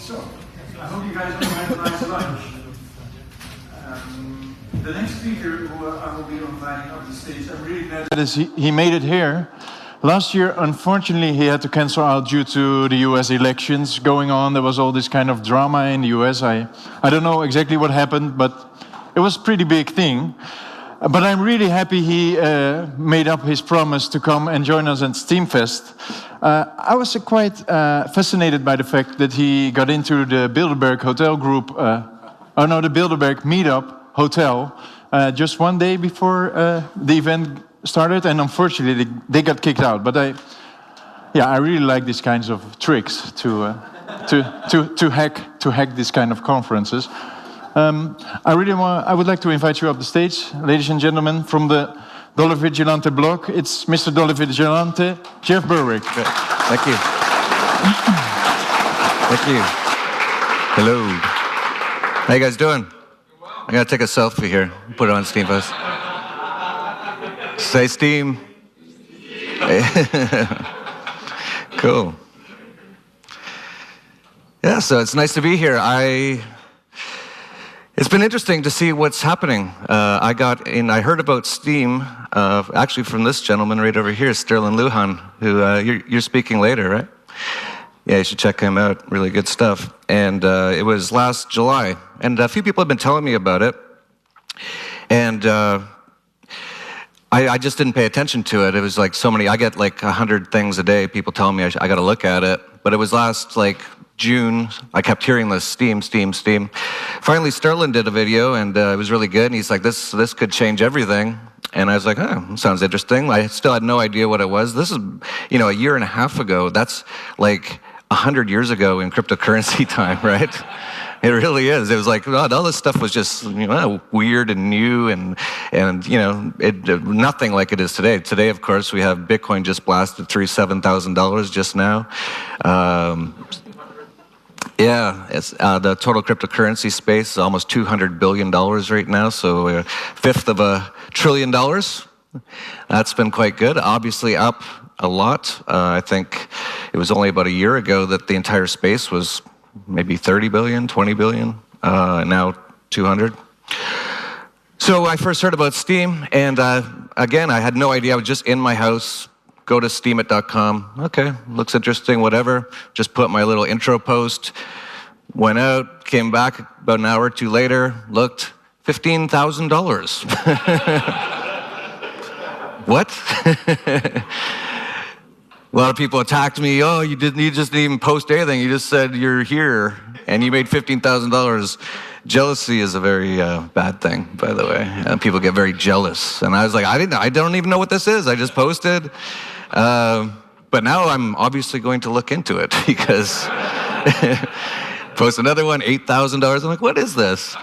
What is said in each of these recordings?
So, I hope you guys will have a nice lunch. The next speaker who I will be inviting up the stage, I'm really glad that he made it here. Last year, unfortunately, he had to cancel out due to the US elections going on. There was all this kind of drama in the US. I don't know exactly what happened, but it was a pretty big thing. But I'm really happy he made up his promise to come and join us at Steem Fest. I was quite fascinated by the fact that he got into the Bilderberg hotel group, the Bilderberg meetup hotel, just one day before the event started, and unfortunately they got kicked out. But I really like these kinds of tricks to hack these kind of conferences. I would like to invite you up the stage, ladies and gentlemen, from the Dollar Vigilante blog. It's Mr. Dollar Vigilante, Jeff Berwick. Thank you. Thank you. Hello. How you guys doing? I gotta take a selfie here. Put it on Steem Fest. Say Steem. Cool. Yeah, so it's nice to be here. It's been interesting to see what's happening. I heard about Steem, actually from this gentleman right over here, Sterling Lujan, who you're speaking later, right? Yeah, you should check him out. Really good stuff. And it was last July, and a few people have been telling me about it, and I just didn't pay attention to it. It was like so many. I get like 100 things a day. People telling me I got to look at it, but it was last June, I kept hearing this Steem. Finally, Sterling did a video, and it was really good. And he's like, this could change everything. And I was like, oh, sounds interesting. I still had no idea what it was. This is, a year and a half ago. That's like 100 years ago in cryptocurrency time, right? It really is. It was like, all this stuff was just, weird and new, and nothing like it is today. Today, of course, we have Bitcoin just blasted through $7,000 just now. Yeah, it's the total cryptocurrency space is almost $200 billion right now, so a fifth of $1 trillion. That's been quite good. Obviously up a lot. I think it was only about a year ago that the entire space was maybe 30 billion, 20 billion, now 200. So I first heard about Steem, and again, I had no idea. I was just in my house. Go to steemit.com. Okay, looks interesting, whatever. Just put my little intro post, went out, came back about an hour or two later, looked, $15,000. What? A lot of people attacked me. Oh, you just didn't even post anything. You just said you're here, and you made $15,000. Jealousy is a very bad thing, by the way. And people get very jealous. And I was like, I don't even know what this is. I just posted. But now I'm obviously going to look into it because post another one, $8,000. I'm like, what is this?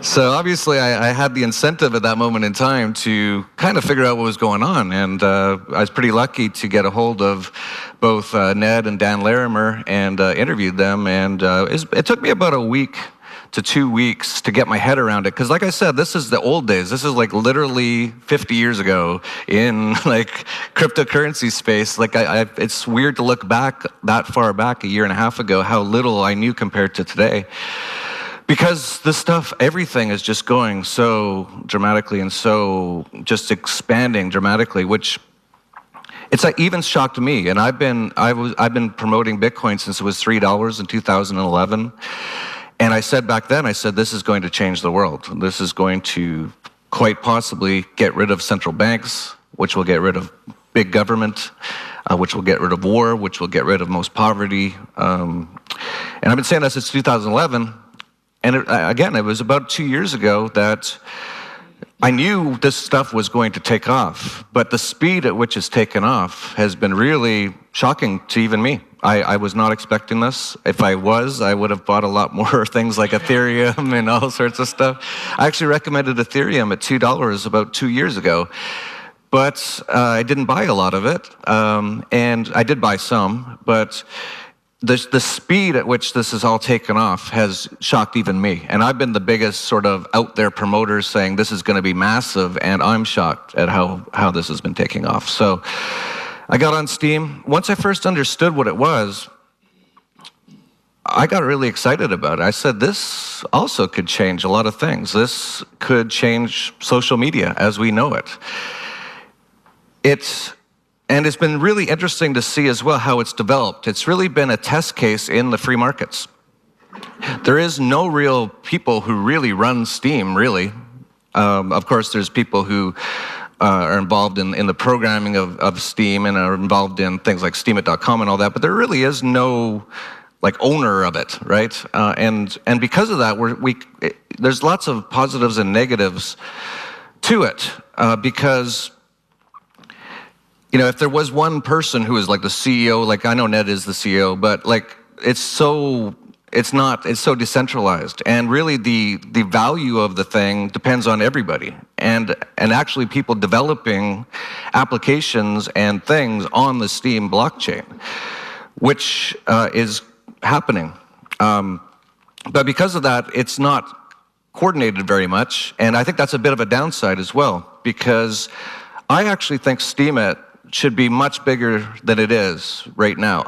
So obviously I had the incentive at that moment in time to kind of figure out what was going on. And I was pretty lucky to get a hold of both Ned and Dan Larimer and interviewed them. And it took me about a week to 2 weeks to get my head around it. Because like I said, this is the old days. This is like literally 50 years ago in like cryptocurrency space. Like it's weird to look back that far back, a year and a half ago, how little I knew compared to today. Because this stuff, everything is just going so dramatically and so just expanding dramatically, which it's even shocked me. And I've been promoting Bitcoin since it was $3 in 2011. And I said back then, this is going to change the world. This is going to quite possibly get rid of central banks, which will get rid of big government, which will get rid of war, which will get rid of most poverty. And I've been saying that since 2011. And it was about 2 years ago that I knew this stuff was going to take off, but the speed at which it's taken off has been really shocking to even me. I was not expecting this. If I was, I would have bought a lot more things like Ethereum and all sorts of stuff. I actually recommended Ethereum at $2 about 2 years ago, but I didn't buy a lot of it, and I did buy some, but the speed at which this has all taken off has shocked even me. And I've been the biggest sort of out there promoter saying this is going to be massive, and I'm shocked at how this has been taking off. So I got on Steem. Once I first understood what it was, I got really excited about it. I said, this also could change a lot of things. This could change social media as we know it. And it's been really interesting to see as well how it's developed. It's really been a test case in the free markets. There is no real people who really run Steem, really. Of course, there's people who are involved in the programming of Steem and are involved in things like steemit.com and all that, but there really is no like owner of it, right? And because of that, there's lots of positives and negatives to it, because if there was one person who is like the CEO, like I know Ned is the CEO, but like it's so decentralized, and really the value of the thing depends on everybody, and actually people developing applications and things on the Steem blockchain, which is happening. But because of that, it's not coordinated very much, and I think that's a bit of a downside as well, because I actually think Steemit should be much bigger than it is right now.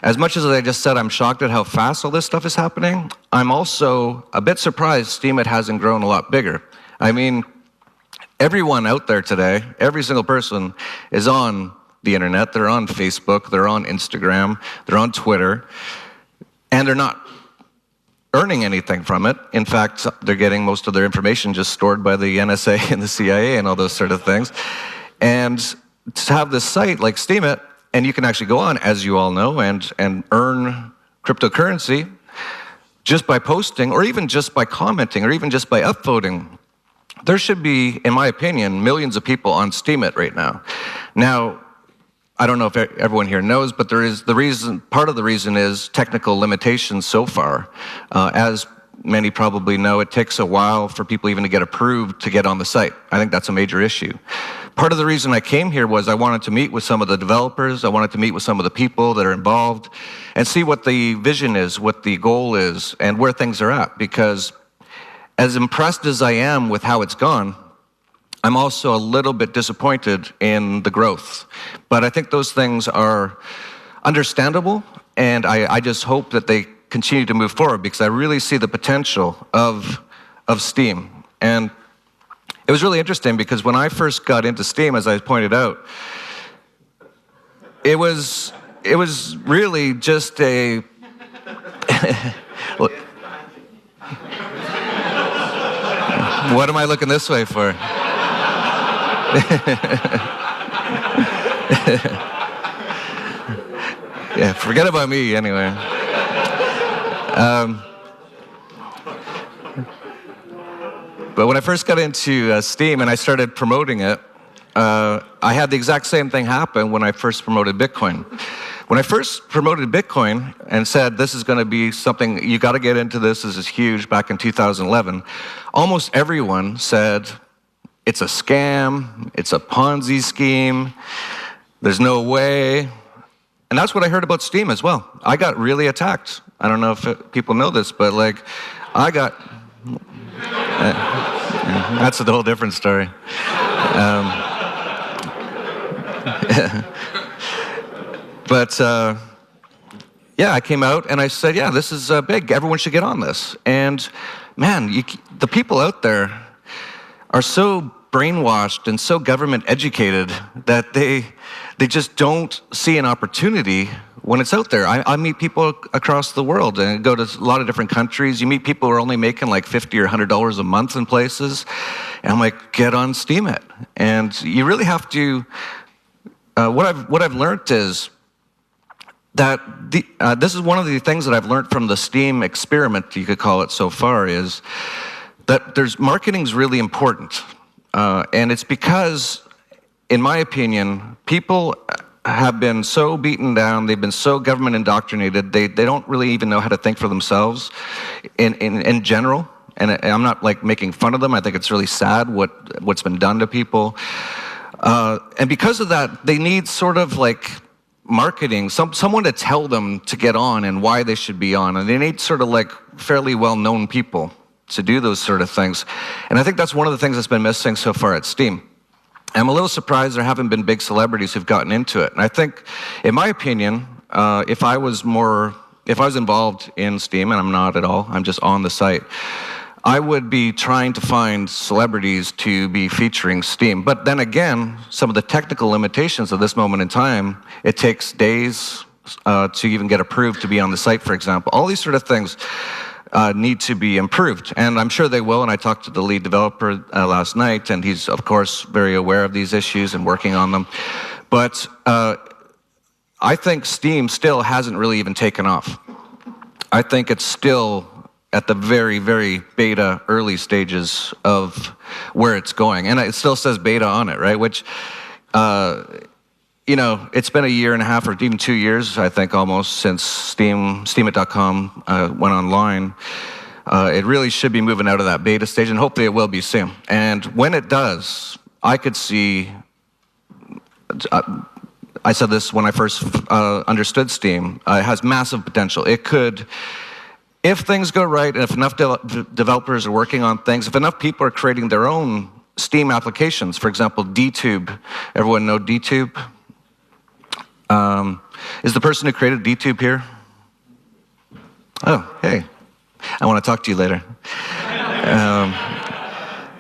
As much as I just said, I'm shocked at how fast all this stuff is happening, I'm also a bit surprised Steemit hasn't grown a lot bigger. I mean, everyone out there today, every single person is on the internet. They're on Facebook, they're on Instagram, they're on Twitter, and they're not earning anything from it. In fact, they're getting most of their information just stored by the NSA and the CIA and all those sort of things. And to have this site like Steemit, and you can actually go on, as you all know, and earn cryptocurrency just by posting, or even just by commenting, or even just by upvoting. There should be, in my opinion, millions of people on Steemit right now. Now, I don't know if everyone here knows, but part of the reason is technical limitations so far. As many probably know, it takes a while for people even to get approved to get on the site. I think that's a major issue. Part of the reason I came here was I wanted to meet with some of the developers, I wanted to meet with some of the people that are involved, and see what the vision is, what the goal is, and where things are at. Because as impressed as I am with how it's gone, I'm also a little bit disappointed in the growth. But I think those things are understandable, and I just hope that they continue to move forward, because I really see the potential of Steem. And it was really interesting, because when I first got into Steem, as I pointed out, it was really just a what am I looking this way for? Yeah, forget about me anyway. But when I first got into Steem and I started promoting it, I had the exact same thing happen when I first promoted Bitcoin. When I first promoted Bitcoin and said, this is going to be something, you got to get into this is huge, back in 2011, almost everyone said, it's a scam, it's a Ponzi scheme, there's no way. And that's what I heard about Steem as well. I got really attacked. I don't know if people know this, but like, I got... that's a whole different story. But yeah, I came out and I said, yeah, this is big. Everyone should get on this. And man, the people out there are so brainwashed and so government educated that they just don't see an opportunity when it's out there. I meet people across the world and go to a lot of different countries. You meet people who are only making like $50 or $100 a month in places. And I'm like, get on Steemit. And you really have to, what I've learned is that this is one of the things that I've learned from the Steem experiment, you could call it so far, is that marketing's really important. And it's because, in my opinion, people have been so beaten down, they've been so government indoctrinated, they don't really even know how to think for themselves in general. And I'm not like making fun of them. I think it's really sad what's been done to people. And because of that, they need sort of like marketing, someone to tell them to get on and why they should be on. And they need sort of like fairly well-known people to do those sort of things. And I think that's one of the things that's been missing so far at Steem. I'm a little surprised there haven't been big celebrities who've gotten into it. And I think, in my opinion, if I was more if I was involved in Steem, and I'm not at all, I'm just on the site, I would be trying to find celebrities to be featuring Steem. But then again, some of the technical limitations of this moment in time, it takes days to even get approved to be on the site, for example. All these sort of things need to be improved, and I'm sure they will, and I talked to the lead developer last night, and he's, of course, very aware of these issues and working on them. But I think Steem still hasn't really even taken off. I think it's still at the very, very beta early stages of where it's going. And it still says beta on it, right? Which, you know, it's been a year and a half or even 2 years, I think, almost, since Steemit.com went online. It really should be moving out of that beta stage, and hopefully it will be soon. And when it does, I could see, I said this when I first understood Steem, it has massive potential. It could, if things go right, and if enough developers are working on things, if enough people are creating their own Steem applications, for example, DTube. Everyone know DTube? Is the person who created DTube here? Oh, hey. I want to talk to you later.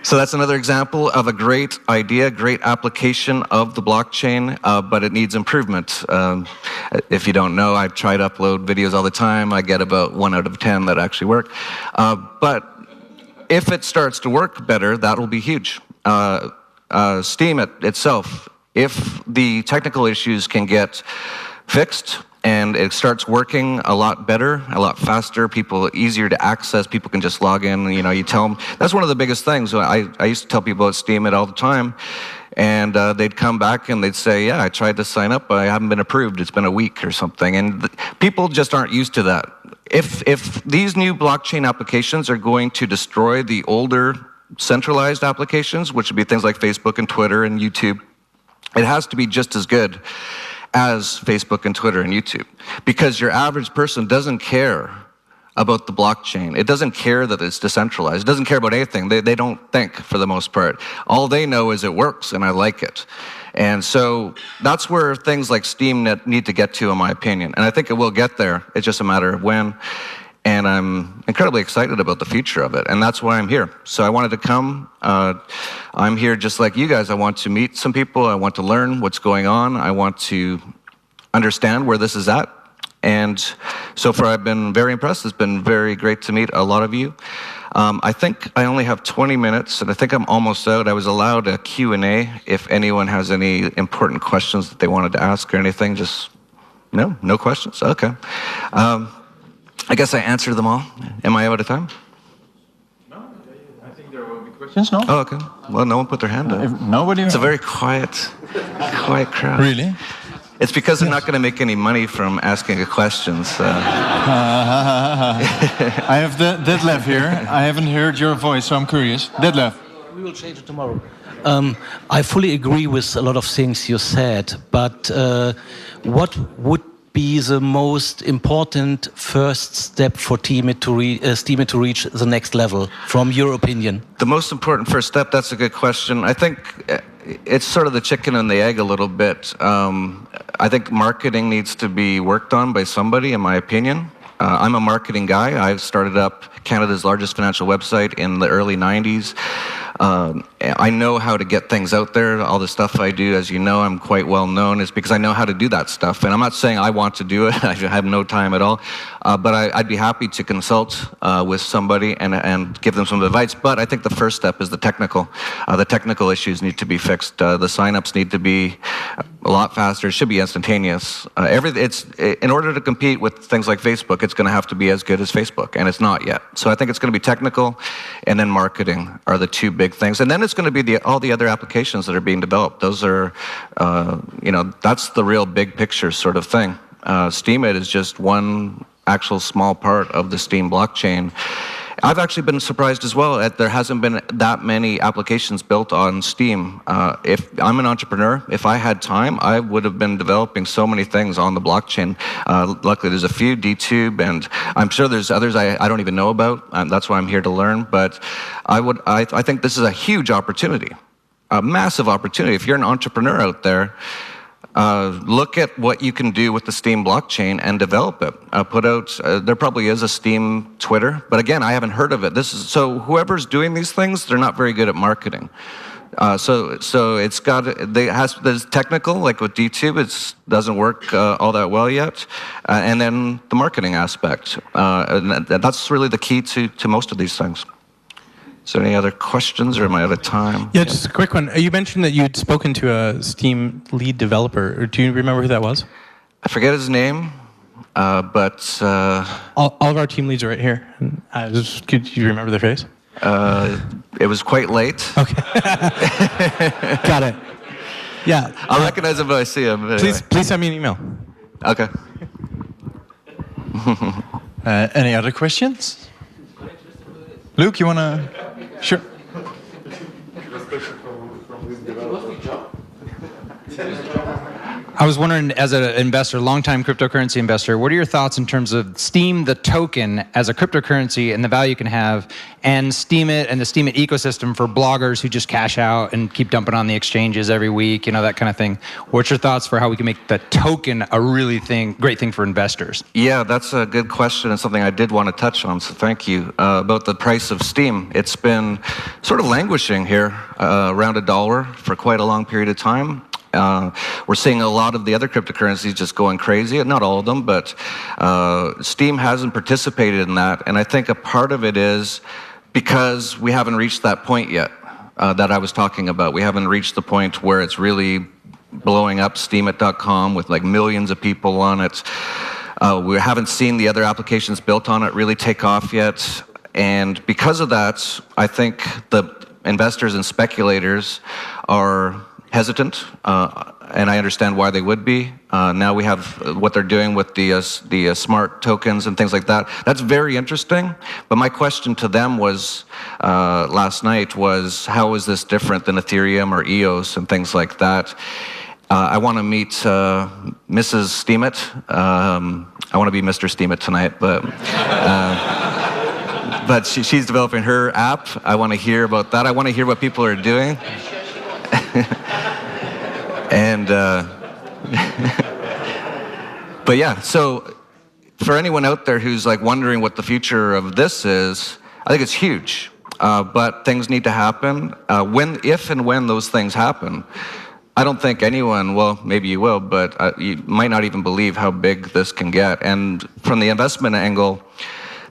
So that's another example of a great idea, great application of the blockchain, but it needs improvement. If you don't know, I try to upload videos all the time. I get about 1 out of 10 that actually work. But if it starts to work better, that will be huge. Steem itself, if the technical issues can get fixed, and it starts working a lot better, a lot faster, people easier to access, people can just log in, you know, you tell them. That's one of the biggest things. I used to tell people about Steem all the time, and they'd come back and they'd say, yeah, I tried to sign up, but I haven't been approved, it's been a week or something. And people just aren't used to that. If these new blockchain applications are going to destroy the older centralized applications, which would be things like Facebook and Twitter and YouTube, it has to be just as good as Facebook and Twitter and YouTube, because your average person doesn't care about the blockchain. It doesn't care that it's decentralized. It doesn't care about anything. They don't think, for the most part. All they know is it works and I like it. And so that's where things like Steem need to get to, in my opinion. And I think it will get there. It's just a matter of when. And I'm incredibly excited about the future of it, and that's why I'm here. So I wanted to come. I'm here just like you guys. I want to meet some people. I want to learn what's going on. I want to understand where this is at. And so far, I've been very impressed. It's been very great to meet a lot of you. I think I only have 20 minutes, and I think I'm almost out. I was allowed a Q&A if anyone has any important questions that they wanted to ask or anything. Just, no questions? Okay. I guess I answered them all. Am I out of time? No, I think there will be questions, no? Oh, okay. Well, no one put their hand up. Nobody? It's a very quiet crowd. Really? It's because they're not going to make any money from asking a question, so. I have Detlef here. I haven't heard your voice, so I'm curious. Detlef. We will change it tomorrow. I fully agree with a lot of things you said, but what would be the most important first step for Steem to reach the next level, from your opinion? The most important first step, that's a good question. I think it's sort of the chicken and the egg a little bit. I think marketing needs to be worked on by somebody, in my opinion. I'm a marketing guy. I started up Canada's largest financial website in the early 90s. I know how to get things out there. All the stuff I do, as you know, I'm quite well known, is because I know how to do that stuff. And I'm not saying I want to do it. I have no time at all. But I'd be happy to consult with somebody and give them some advice. But I think the first step is the technical. The technical issues need to be fixed. The signups need to be a lot faster. It should be instantaneous. In order to compete with things like Facebook, it's going to have to be as good as Facebook, and it's not yet. So I think it's going to be technical, and then marketing are the two big things. And then it's going to be all the other applications that are being developed. Those are, that's the real big picture sort of thing. Steemit is just one actual small part of the Steem blockchain. I've actually been surprised as well that there hasn't been that many applications built on Steem. If I'm an entrepreneur, if I had time, I would have been developing so many things on the blockchain. Luckily, there's a few, DTube, and I'm sure there's others I don't even know about. That's why I'm here to learn. But I think this is a huge opportunity, a massive opportunity. If you're an entrepreneur out there, Look at what you can do with the Steem blockchain and develop it. Put out. There probably is a Steem Twitter, but again, I haven't heard of it. So whoever's doing these things, they're not very good at marketing. So it's got. There's technical, like with DTube, it doesn't work all that well yet, and then the marketing aspect. And that's really the key to most of these things. Is there any other questions, or am I out of time? Yeah, just a quick one. You mentioned that you'd spoken to a Steem lead developer. Do you remember who that was? I forget his name, but... All of our team leads are right here. Could you remember their face? It was quite late. Okay. Got it. Yeah. I'll recognize him if I see him. Anyway. Please send me an email. Okay. Any other questions? Luke, you want to... Sure. I was wondering, as an investor, longtime cryptocurrency investor, what are your thoughts in terms of Steem, the token, as a cryptocurrency and the value it can have, and Steem it and the Steem it ecosystem for bloggers who just cash out and keep dumping on the exchanges every week, that kind of thing? What's your thoughts for how we can make the token a really great thing for investors? Yeah, that's a good question and something I did want to touch on, so thank you. About the price of Steem. It's been sort of languishing here around $1 for quite a long period of time. We're seeing a lot of the other cryptocurrencies just going crazy, not all of them, but Steem hasn't participated in that, and I think a part of it is because we haven't reached that point yet that I was talking about. We haven't reached the point where it's really blowing up steemit.com with like millions of people on it. We haven't seen the other applications built on it really take off yet, and because of that, I think the investors and speculators are hesitant, and I understand why they would be. Now we have what they're doing with the smart tokens and things like that. That's very interesting, but my question to them was, last night was, how is this different than Ethereum or EOS and things like that? I want to meet Mrs. Steemit. I want to be Mr. Steemit tonight, but she's developing her app. I want to hear about that. I want to hear what people are doing. And but yeah, so for anyone out there who's like wondering what the future of this is, I think it's huge. But things need to happen. If and when those things happen, I don't think anyone, well, maybe you will, but you might not even believe how big this can get. And from the investment angle,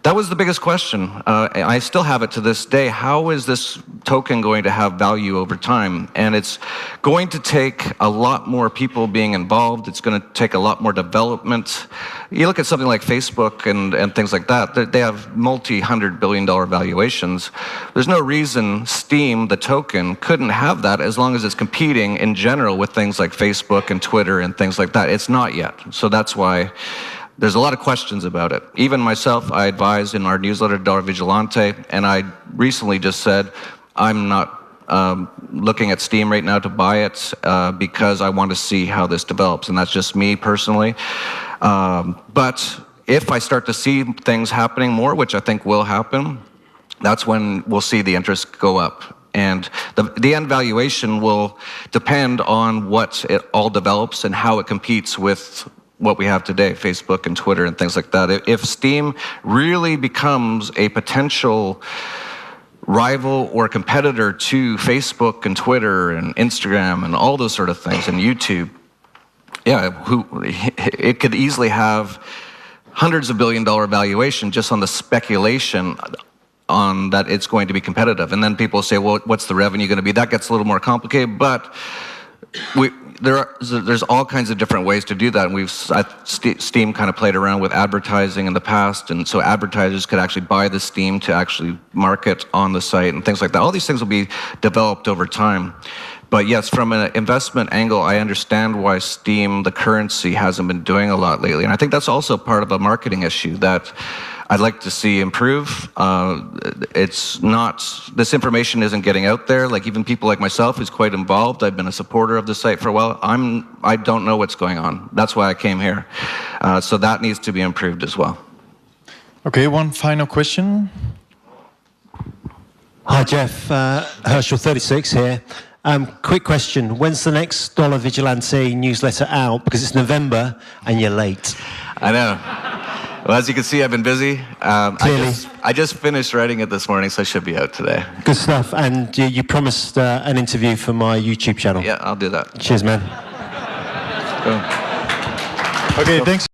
that was the biggest question. I still have it to this day. How is this token going to have value over time? And it's going to take a lot more people being involved. It's going to take a lot more development. You look at something like Facebook and things like that. They have multi-$100 billion valuations. There's no reason Steem, the token, couldn't have that as long as it's competing in general with things like Facebook and Twitter and things like that. It's not yet. So that's why there's a lot of questions about it. Even myself, I advised in our newsletter, Vigilante, and I recently just said, I'm not looking at Steem right now to buy it because I want to see how this develops, and that's just me personally. But if I start to see things happening more, which I think will happen, that's when we'll see the interest go up. And the end valuation will depend on what it all develops and how it competes with what we have today, Facebook and Twitter and things like that. If Steem really becomes a potential rival or competitor to Facebook and Twitter and Instagram and all those sort of things, and YouTube, it could easily have hundreds of billion-dollar valuation just on the speculation on that it's going to be competitive. And then people say, well, what's the revenue going to be? That gets a little more complicated, but there's all kinds of different ways to do that, and Steem kind of played around with advertising in the past, and so advertisers could actually buy the Steem to actually market on the site and things like that. All these things will be developed over time. But yes, from an investment angle, I understand why Steem, the currency, hasn't been doing a lot lately, and I think that's also part of a marketing issue that I'd like to see improve. It's not, this information isn't getting out there. Like even people like myself who's quite involved, I've been a supporter of the site for a while. I don't know what's going on. That's why I came here. So that needs to be improved as well. Okay, one final question. Hi Jeff, Herschel 36 here. Quick question. When's the next Dollar Vigilante newsletter out? Because it's November and you're late. I know. Well, as you can see, I've been busy. Clearly. I just finished writing it this morning, so it should be out today. Good stuff. And you promised an interview for my YouTube channel. Yeah, I'll do that. Cheers, man. Cool. Okay, thanks.